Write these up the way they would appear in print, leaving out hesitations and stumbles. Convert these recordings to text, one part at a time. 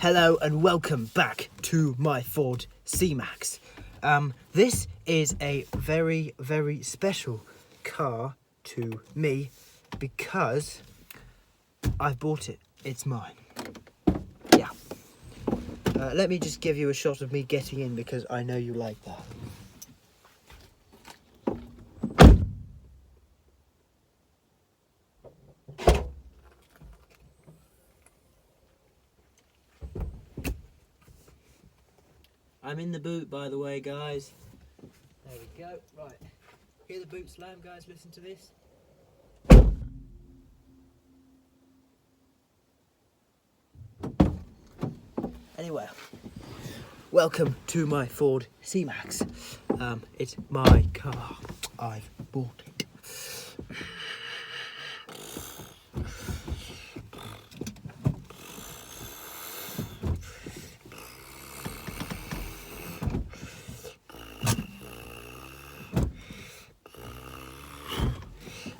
Hello and welcome back to my Ford C-Max. This is a very, very special car to me because I've bought it. It's mine. Yeah. Let me just give you a shot of me getting in because I know you like that. I'm in the boot, by the way, guys. There we go. Right. Hear the boot slam, guys? Listen to this. Anyway, welcome to my Ford C-Max. It's my car. I've bought it.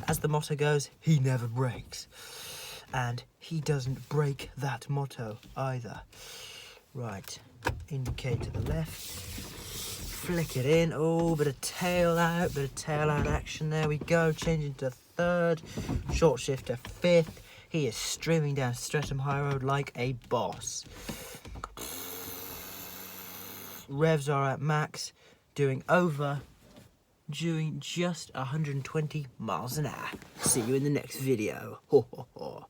As the motto goes, he never breaks. And he doesn't break that motto either. Right, indicate to the left. Flick it in. Oh, bit of tail out action. There we go. Changing to third. Short shift to fifth. He is streaming down Streatham High Road like a boss. Revs are at max, doing just 120 miles an hour. See you in the next video. Ho, ho, ho.